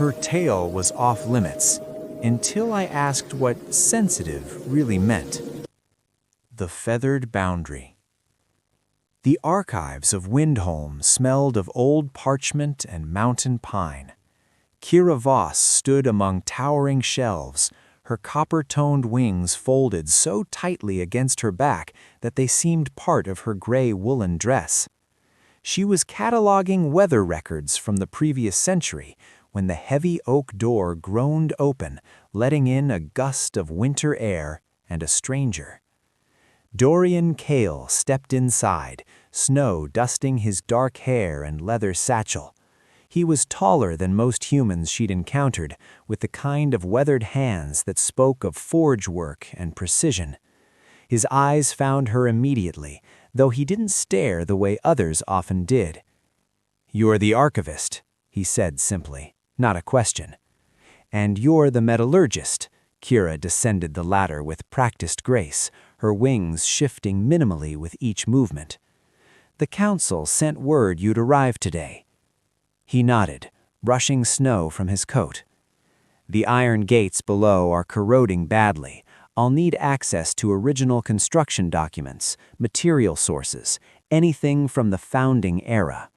Her tale was off limits, until I asked what sensitive really meant. The feathered boundary. The archives of Windholm smelled of old parchment and mountain pine. Kira Voss stood among towering shelves, her copper-toned wings folded so tightly against her back that they seemed part of her gray woolen dress. She was cataloging weather records from the previous century when the heavy oak door groaned open, letting in a gust of winter air and a stranger. Dorian Kale stepped inside, snow dusting his dark hair and leather satchel. He was taller than most humans she'd encountered, with the kind of weathered hands that spoke of forge work and precision. His eyes found her immediately, though he didn't stare the way others often did. "You're the archivist," he said simply, not a question. "And you're the metallurgist." Kira descended the ladder with practiced grace, her wings shifting minimally with each movement. "The council sent word you'd arrive today." He nodded, brushing snow from his coat. "The iron gates below are corroding badly. I'll need access to original construction documents, material sources, anything from the founding era."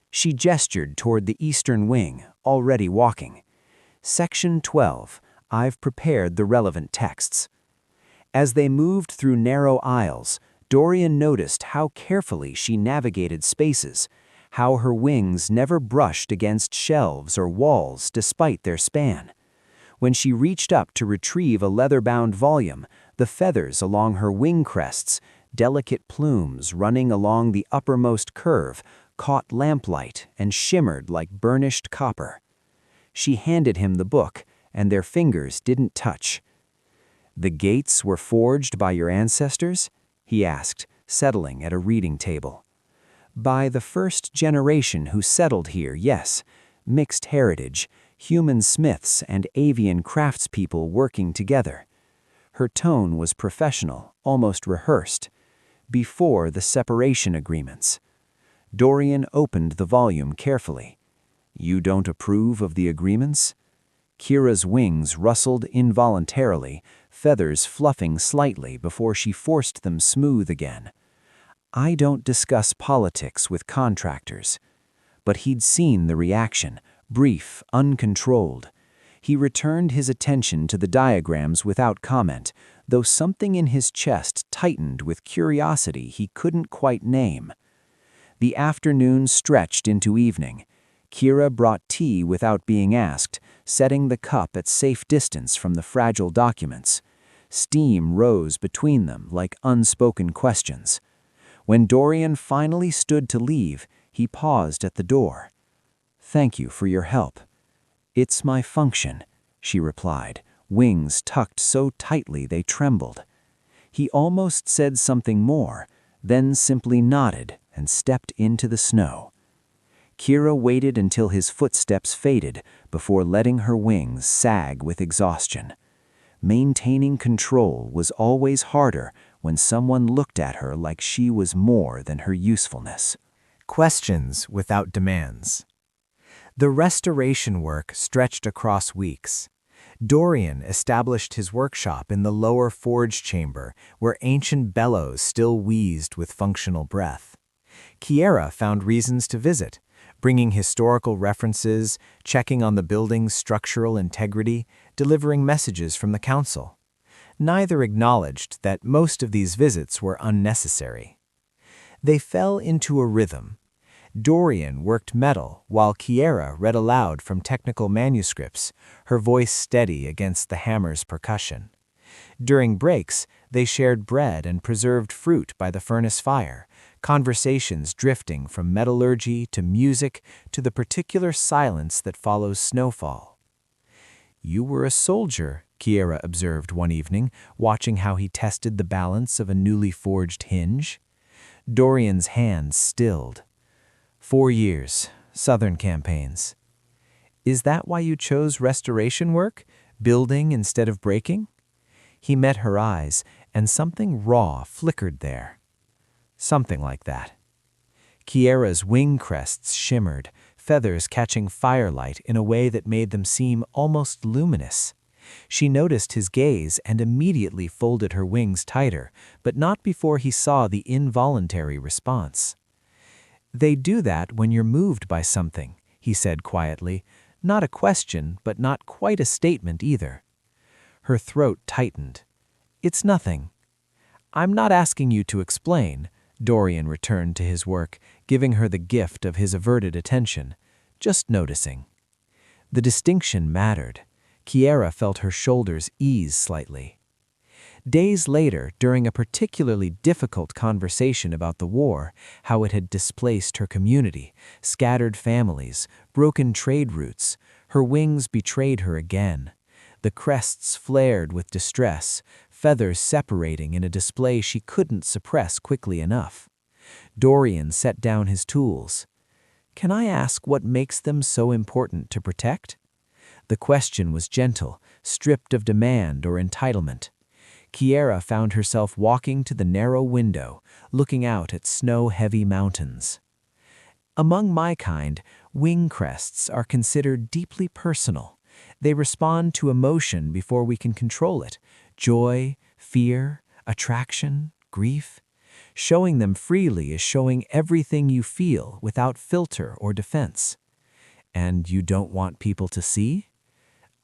She gestured toward the eastern wing, already walking. "Section 12. I've prepared the relevant texts." As they moved through narrow aisles, Dorian noticed how carefully she navigated spaces, how her wings never brushed against shelves or walls despite their span. When she reached up to retrieve a leather-bound volume, the feathers along her wing crests, delicate plumes running along the uppermost curve, caught lamplight and shimmered like burnished copper. She handed him the book, and their fingers didn't touch. "The gates were forged by your ancestors?" he asked, settling at a reading table. "By the first generation who settled here, yes. Mixed heritage, human smiths and avian craftspeople working together." Her tone was professional, almost rehearsed. "Before the separation agreements." Dorian opened the volume carefully. "You don't approve of the agreements?" Kira's wings rustled involuntarily, feathers fluffing slightly before she forced them smooth again. "I don't discuss politics with contractors." But he'd seen the reaction, brief, uncontrolled. He returned his attention to the diagrams without comment, though something in his chest tightened with curiosity he couldn't quite name. The afternoon stretched into evening. Kira brought tea without being asked, setting the cup at safe distance from the fragile documents. Steam rose between them like unspoken questions. When Dorian finally stood to leave, he paused at the door. "Thank you for your help." "It's my function," she replied, wings tucked so tightly they trembled. He almost said something more, then simply nodded and stepped into the snow. Kira waited until his footsteps faded before letting her wings sag with exhaustion. Maintaining control was always harder when someone looked at her like she was more than her usefulness. Questions without demands. The restoration work stretched across weeks. Dorian established his workshop in the lower forge chamber, where ancient bellows still wheezed with functional breath. Kiera found reasons to visit, bringing historical references, checking on the building's structural integrity, delivering messages from the council. Neither acknowledged that most of these visits were unnecessary. They fell into a rhythm. Dorian worked metal while Kiera read aloud from technical manuscripts, her voice steady against the hammer's percussion. During breaks, they shared bread and preserved fruit by the furnace fire, conversations drifting from metallurgy to music to the particular silence that follows snowfall. "You were a soldier," Kiera observed one evening, watching how he tested the balance of a newly forged hinge. Dorian's hands stilled. 4 years, Southern campaigns." "Is that why you chose restoration work, building instead of breaking?" He met her eyes, and something raw flickered there. "Something like that." Kiera's wing crests shimmered, feathers catching firelight in a way that made them seem almost luminous. She noticed his gaze and immediately folded her wings tighter, but not before he saw the involuntary response. "They do that when you're moved by something," he said quietly, not a question, but not quite a statement either. Her throat tightened. "It's nothing." "I'm not asking you to explain," Dorian returned to his work, giving her the gift of his averted attention. "Just noticing." The distinction mattered. Kiera felt her shoulders ease slightly. Days later, during a particularly difficult conversation about the war, how it had displaced her community, scattered families, broken trade routes, her wings betrayed her again. The crests flared with distress, feathers separating in a display she couldn't suppress quickly enough. Dorian set down his tools. "Can I ask what makes them so important to protect?" The question was gentle, stripped of demand or entitlement. Kiera found herself walking to the narrow window, looking out at snow-heavy mountains. "Among my kind, wing crests are considered deeply personal. They respond to emotion before we can control it: joy, fear, attraction, grief. Showing them freely is showing everything you feel without filter or defense." "And you don't want people to see?"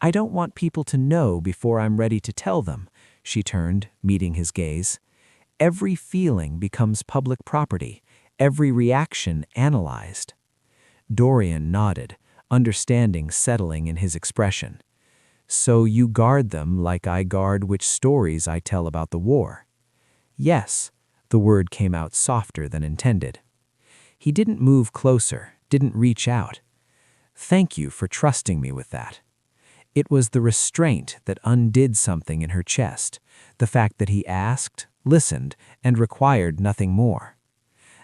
"I don't want people to know before I'm ready to tell them," she turned, meeting his gaze. "Every feeling becomes public property, every reaction analyzed." Dorian nodded, understanding settling in his expression. "So you guard them like I guard which stories I tell about the war?" "Yes." The word came out softer than intended. He didn't move closer, didn't reach out. "Thank you for trusting me with that." It was the restraint that undid something in her chest, the fact that he asked, listened, and required nothing more.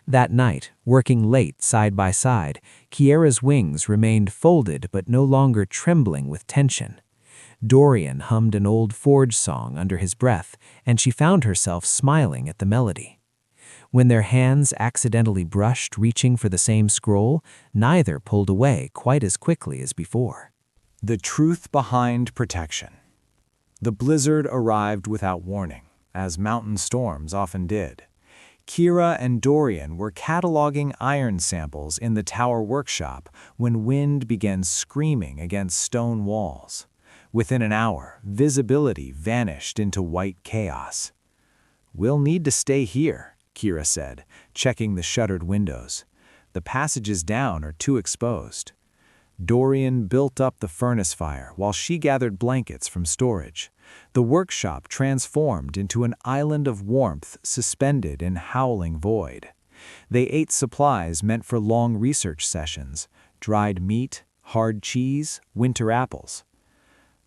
That night, working late side by side, Kiera's wings remained folded but no longer trembling with tension. Dorian hummed an old Forge song under his breath, and she found herself smiling at the melody. When their hands accidentally brushed reaching for the same scroll, neither pulled away quite as quickly as before. The truth behind protection. The blizzard arrived without warning, as mountain storms often did. Kiera and Dorian were cataloging iron samples in the tower workshop when wind began screaming against stone walls. Within an hour, visibility vanished into white chaos. "We'll need to stay here," Kiera said, checking the shuttered windows. "The passages down are too exposed." Dorian built up the furnace fire while she gathered blankets from storage. The workshop transformed into an island of warmth suspended in howling void. They ate supplies meant for long research sessions: dried meat, hard cheese, winter apples.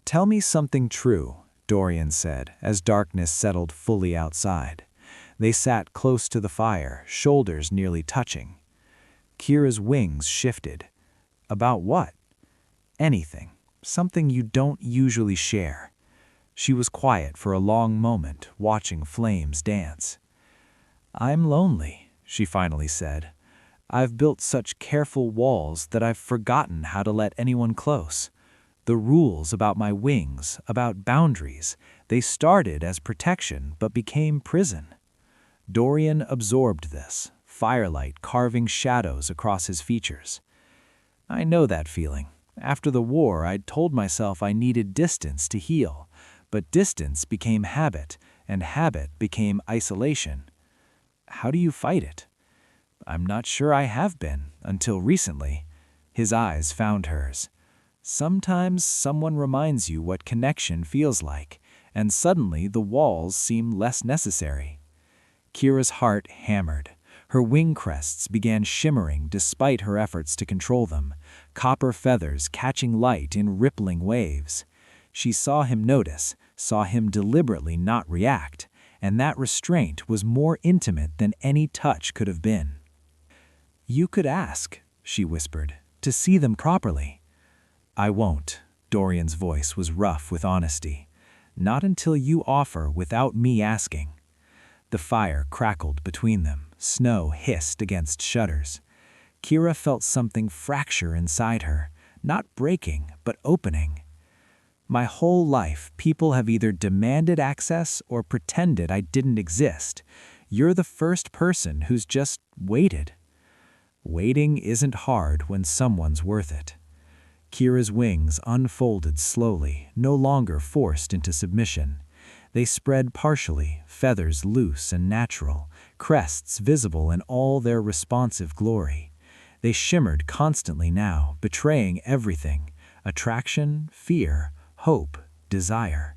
"Tell me something true," Dorian said, as darkness settled fully outside. They sat close to the fire, shoulders nearly touching. Kiera's wings shifted. "About what?" "Anything. Something you don't usually share." She was quiet for a long moment, watching flames dance. "I'm lonely," she finally said. "I've built such careful walls that I've forgotten how to let anyone close. The rules about my wings, about boundaries, they started as protection but became prison." Dorian absorbed this, firelight carving shadows across his features. "I know that feeling. After the war, I'd told myself I needed distance to heal, but distance became habit, and habit became isolation. How do you fight it?" "I'm not sure I have been, until recently." His eyes found hers. "Sometimes someone reminds you what connection feels like, and suddenly the walls seem less necessary." Kiera's heart hammered. Her wing crests began shimmering despite her efforts to control them, copper feathers catching light in rippling waves. She saw him notice, saw him deliberately not react, and that restraint was more intimate than any touch could have been. "You could ask," she whispered, "to see them properly." "I won't." Dorian's voice was rough with honesty. "Not until you offer without me asking." The fire crackled between them. Snow hissed against shutters. Kira felt something fracture inside her, not breaking, but opening. My whole life, people have either demanded access or pretended I didn't exist. You're the first person who's just waited. Waiting isn't hard when someone's worth it. Kira's wings unfolded slowly, no longer forced into submission. They spread partially, feathers loose and natural, crests visible in all their responsive glory. They shimmered constantly now, betraying everything: attraction, fear, hope, desire.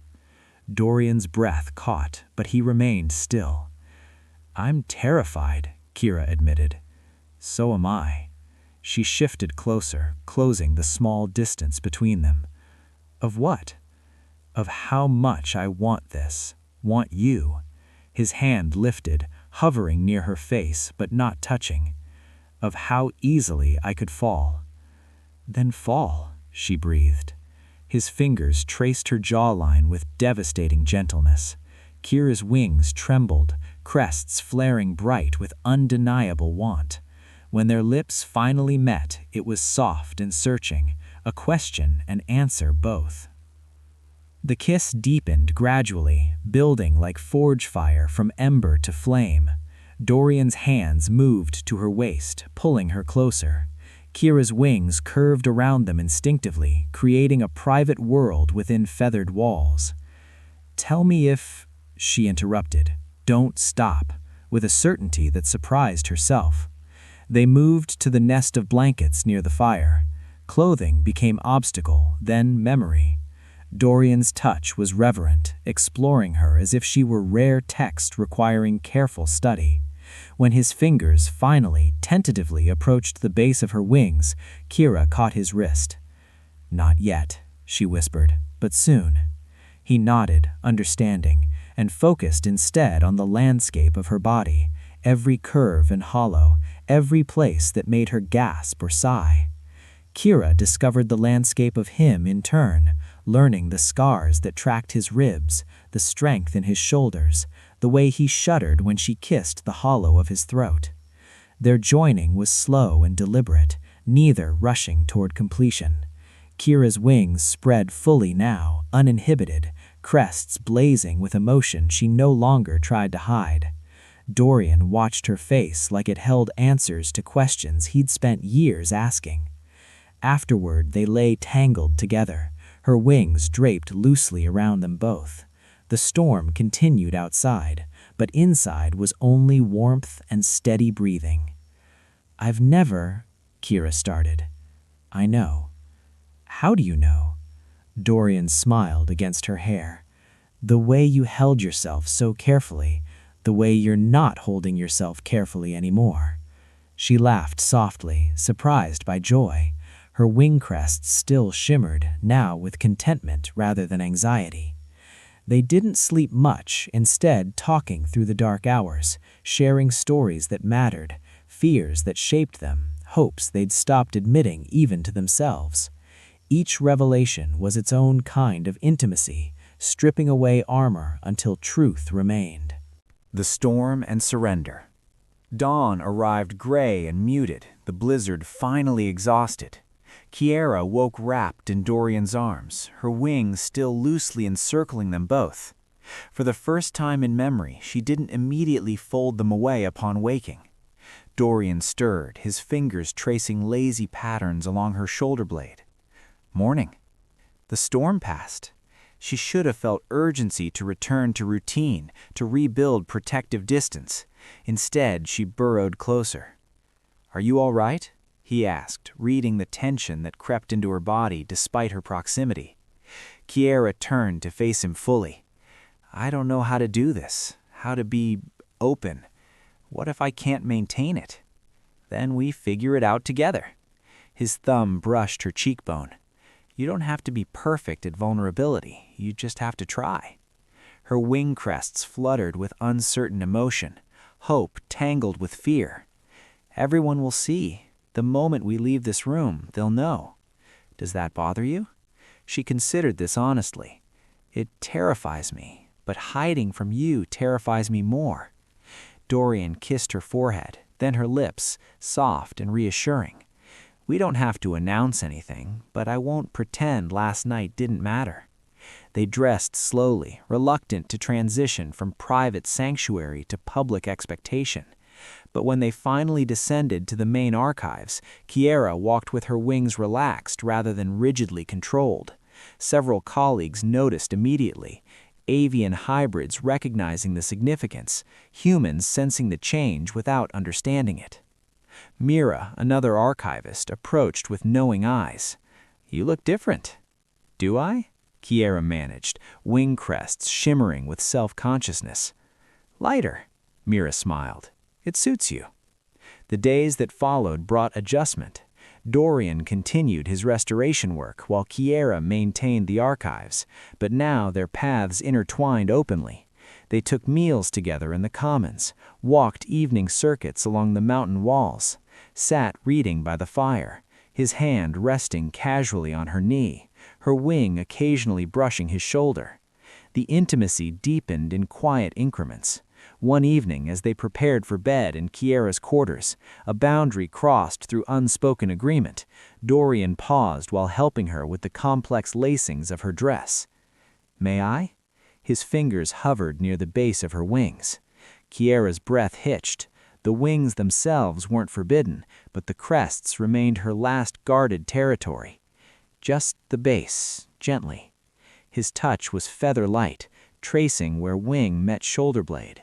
Dorian's breath caught, but he remained still. "I'm terrified," Kira admitted. "So am I." She shifted closer, closing the small distance between them. "Of what?" "Of how much I want this, want you." His hand lifted, hovering near her face, but not touching. "Of how easily I could fall." "Then fall," she breathed. His fingers traced her jawline with devastating gentleness. Kira's wings trembled, crests flaring bright with undeniable want. When their lips finally met, it was soft and searching, a question and answer both. The kiss deepened gradually, building like forge fire from ember to flame. Dorian's hands moved to her waist, pulling her closer. Kira's wings curved around them instinctively, creating a private world within feathered walls. "Tell me if—" she interrupted. "Don't stop," with a certainty that surprised herself. They moved to the nest of blankets near the fire. Clothing became obstacle, then memory. Dorian's touch was reverent, exploring her as if she were rare text requiring careful study. When his fingers finally, tentatively approached the base of her wings, Kira caught his wrist. "Not yet," she whispered, "but soon." He nodded, understanding, and focused instead on the landscape of her body, every curve and hollow, every place that made her gasp or sigh. Kira discovered the landscape of him in turn, learning the scars that tracked his ribs, the strength in his shoulders, the way he shuddered when she kissed the hollow of his throat. Their joining was slow and deliberate, neither rushing toward completion. Kira's wings spread fully now, uninhibited, crests blazing with emotion she no longer tried to hide. Dorian watched her face like it held answers to questions he'd spent years asking. Afterward, they lay tangled together, her wings draped loosely around them both. The storm continued outside, but inside was only warmth and steady breathing. "I've never—" Kira started. "I know." "How do you know?" Dorian smiled against her hair. "The way you held yourself so carefully, the way you're not holding yourself carefully anymore." She laughed softly, surprised by joy. Her wing crests still shimmered, now with contentment rather than anxiety. They didn't sleep much, instead talking through the dark hours, sharing stories that mattered, fears that shaped them, hopes they'd stopped admitting even to themselves. Each revelation was its own kind of intimacy, stripping away armor until truth remained. The storm and surrender. Dawn arrived gray and muted, the blizzard finally exhausted. Kiera woke wrapped in Dorian's arms, her wings still loosely encircling them both. For the first time in memory, she didn't immediately fold them away upon waking. Dorian stirred, his fingers tracing lazy patterns along her shoulder blade. Morning. The storm passed. She should have felt urgency to return to routine, to rebuild protective distance. Instead, she burrowed closer. "Are you all right?" he asked, reading the tension that crept into her body despite her proximity. Kiera turned to face him fully. "I don't know how to do this, how to be open. What if I can't maintain it?" "Then we figure it out together." His thumb brushed her cheekbone. "You don't have to be perfect at vulnerability, you just have to try." Her wing crests fluttered with uncertain emotion, hope tangled with fear. "Everyone will see. The moment we leave this room, they'll know." "Does that bother you?" She considered this honestly. "It terrifies me, but hiding from you terrifies me more." Dorian kissed her forehead. Then her lips, soft and reassuring. "We don't have to announce anything, but I won't pretend last night didn't matter." They dressed slowly, reluctant to transition from private sanctuary to public expectation. But when they finally descended to the main archives, Kiera walked with her wings relaxed rather than rigidly controlled. Several colleagues noticed immediately, avian hybrids recognizing the significance, humans sensing the change without understanding it. Mira, another archivist, approached with knowing eyes. "You look different." "Do I?" Kiera managed, wing crests shimmering with self-consciousness. "Lighter," Mira smiled. "It suits you." The days that followed brought adjustment. Dorian continued his restoration work while Kiera maintained the archives, but now their paths intertwined openly. They took meals together in the commons, walked evening circuits along the mountain walls, sat reading by the fire, his hand resting casually on her knee, her wing occasionally brushing his shoulder. The intimacy deepened in quiet increments. One evening, as they prepared for bed in Kiera's quarters, a boundary crossed through unspoken agreement. Dorian paused while helping her with the complex lacings of her dress. "May I?" His fingers hovered near the base of her wings. Kiera's breath hitched. The wings themselves weren't forbidden, but the crests remained her last guarded territory. "Just the base, gently." His touch was feather-light, tracing where wing met shoulder blade.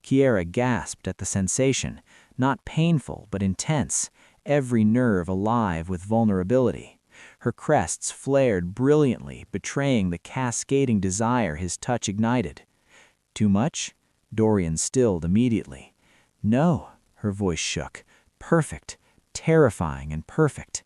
Kiera gasped at the sensation, not painful but intense, every nerve alive with vulnerability. Her crests flared brilliantly, betraying the cascading desire his touch ignited. "Too much?" Dorian stilled immediately. "No," her voice shook. "Perfect. Terrifying and perfect."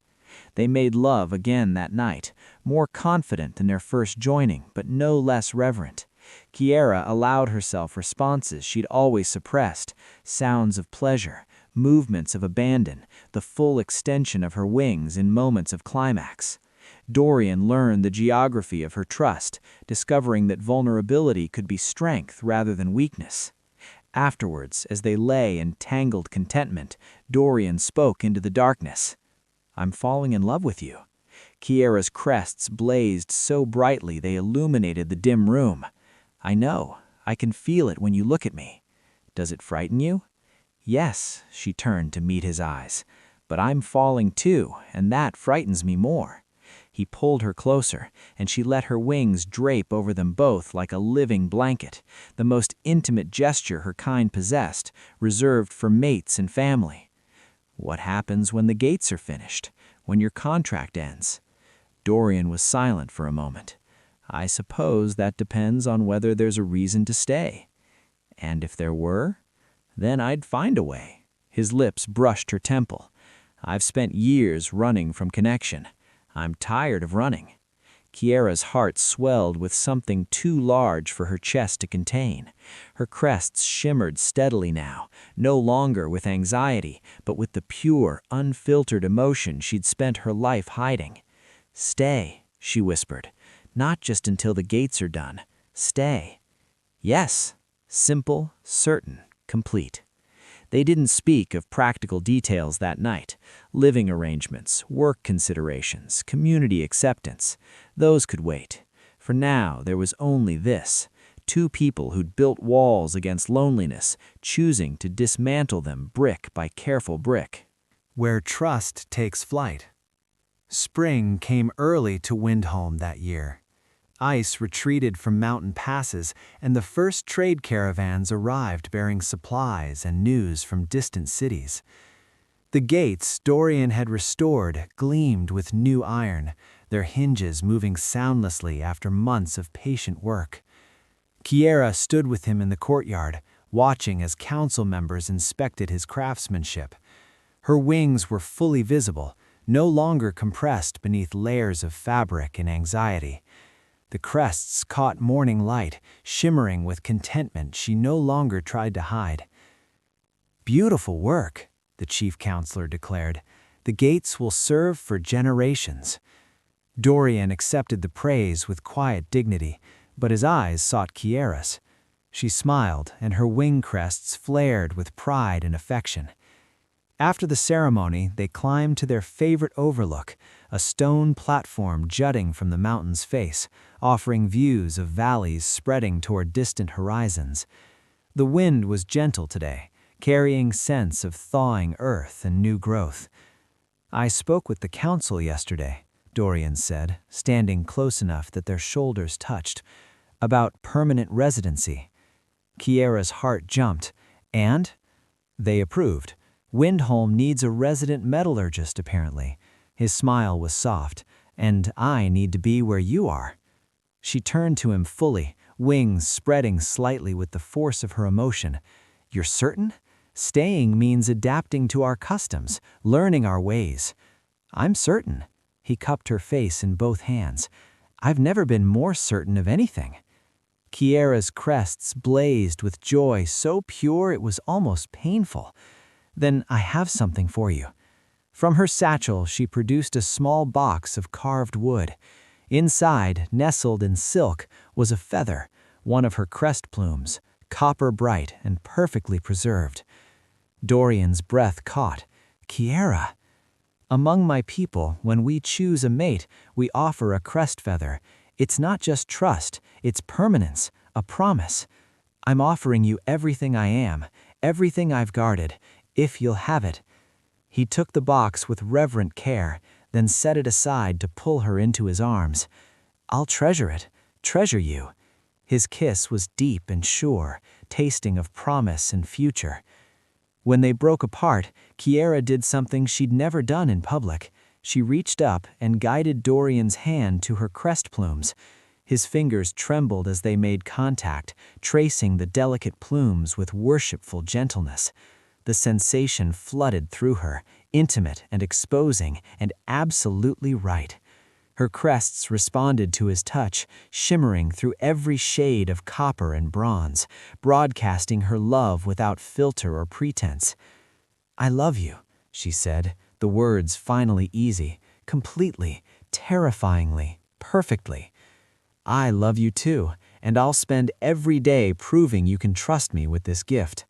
They made love again that night, more confident than their first joining, but no less reverent. Kiera allowed herself responses she'd always suppressed, sounds of pleasure, movements of abandon, the full extension of her wings in moments of climax. Dorian learned the geography of her trust, discovering that vulnerability could be strength rather than weakness. Afterwards, as they lay in tangled contentment, Dorian spoke into the darkness. "I'm falling in love with you." Kiera's crests blazed so brightly they illuminated the dim room. "I know. I can feel it when you look at me." "Does it frighten you?" "Yes," she turned to meet his eyes. "But I'm falling too, and that frightens me more." He pulled her closer, and she let her wings drape over them both like a living blanket, the most intimate gesture her kind possessed, reserved for mates and family. "What happens when the gates are finished? When your contract ends?" Dorian was silent for a moment. "I suppose that depends on whether there's a reason to stay." "And if there were?" "Then I'd find a way." His lips brushed her temple. "I've spent years running from connection. I'm tired of running." Kiera's heart swelled with something too large for her chest to contain. Her crests shimmered steadily now, no longer with anxiety, but with the pure, unfiltered emotion she'd spent her life hiding. "Stay," she whispered. "Not just until the gates are done. Stay." "Yes." Simple, certain, complete. They didn't speak of practical details that night. Living arrangements, work considerations, community acceptance. Those could wait. For now, there was only this. Two people who'd built walls against loneliness, choosing to dismantle them brick by careful brick. Where trust takes flight. Spring came early to Windholm that year. Ice retreated from mountain passes, and the first trade caravans arrived bearing supplies and news from distant cities. The gates Dorian had restored gleamed with new iron, their hinges moving soundlessly after months of patient work. Kiera stood with him in the courtyard, watching as council members inspected his craftsmanship. Her wings were fully visible, no longer compressed beneath layers of fabric and anxiety. The crests caught morning light, shimmering with contentment she no longer tried to hide. "Beautiful work," the chief counselor declared. "The gates will serve for generations." Dorian accepted the praise with quiet dignity, but his eyes sought Kiera's. She smiled, and her wing crests flared with pride and affection. After the ceremony, they climbed to their favorite overlook, a stone platform jutting from the mountain's face, offering views of valleys spreading toward distant horizons. The wind was gentle today, carrying scents of thawing earth and new growth. "I spoke with the council yesterday," Dorian said, standing close enough that their shoulders touched, "about permanent residency." Kiera's heart jumped, and they approved. "Windholm needs a resident metallurgist, apparently." His smile was soft. "And I need to be where you are." She turned to him fully, wings spreading slightly with the force of her emotion. "You're certain? Staying means adapting to our customs, learning our ways." "I'm certain." He cupped her face in both hands. "I've never been more certain of anything." Kiera's crests blazed with joy so pure it was almost painful. "Then I have something for you." From her satchel, she produced a small box of carved wood. Inside, nestled in silk, was a feather, one of her crest plumes, copper bright and perfectly preserved. Dorian's breath caught. "Kiera." "Among my people, when we choose a mate, we offer a crest feather. It's not just trust, it's permanence, a promise. I'm offering you everything I am, everything I've guarded, if you'll have it." He took the box with reverent care, then set it aside to pull her into his arms. "I'll treasure it, treasure you." His kiss was deep and sure, tasting of promise and future. When they broke apart, Kiera did something she'd never done in public. She reached up and guided Dorian's hand to her crest plumes. His fingers trembled as they made contact, tracing the delicate plumes with worshipful gentleness. The sensation flooded through her, intimate and exposing and absolutely right. Her crests responded to his touch, shimmering through every shade of copper and bronze, broadcasting her love without filter or pretense. "I love you," she said, the words finally easy, completely, terrifyingly, perfectly. "I love you too, and I'll spend every day proving you can trust me with this gift."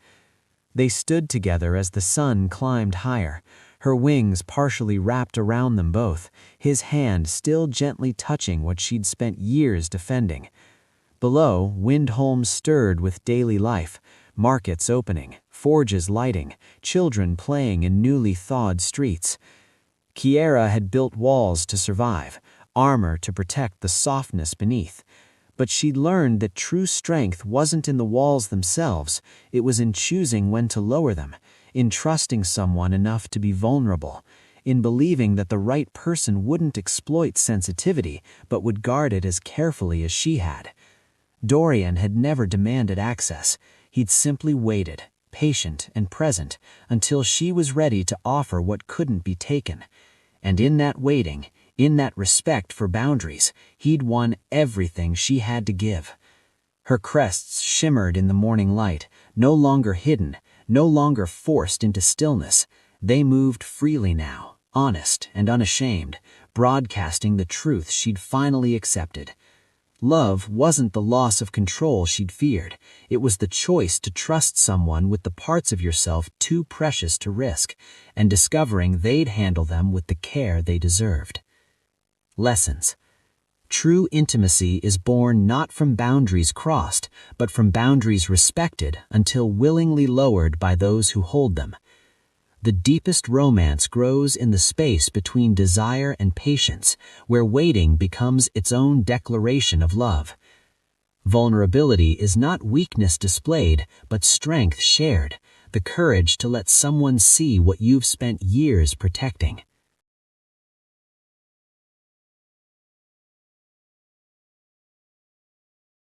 They stood together as the sun climbed higher, her wings partially wrapped around them both, his hand still gently touching what she'd spent years defending. Below, Windholm stirred with daily life, markets opening, forges lighting, children playing in newly thawed streets. Kiera had built walls to survive, armor to protect the softness beneath. But she'd learned that true strength wasn't in the walls themselves, it was in choosing when to lower them, in trusting someone enough to be vulnerable, in believing that the right person wouldn't exploit sensitivity but would guard it as carefully as she had. Dorian had never demanded access. He'd simply waited, patient and present, until she was ready to offer what couldn't be taken. And in that waiting, in that respect for boundaries, he'd won everything she had to give. Her crests shimmered in the morning light, no longer hidden, no longer forced into stillness. They moved freely now, honest and unashamed, broadcasting the truth she'd finally accepted. Love wasn't the loss of control she'd feared. It was the choice to trust someone with the parts of yourself too precious to risk, and discovering they'd handle them with the care they deserved. Lessons. True intimacy is born not from boundaries crossed, but from boundaries respected until willingly lowered by those who hold them. The deepest romance grows in the space between desire and patience, where waiting becomes its own declaration of love. Vulnerability is not weakness displayed, but strength shared, the courage to let someone see what you've spent years protecting.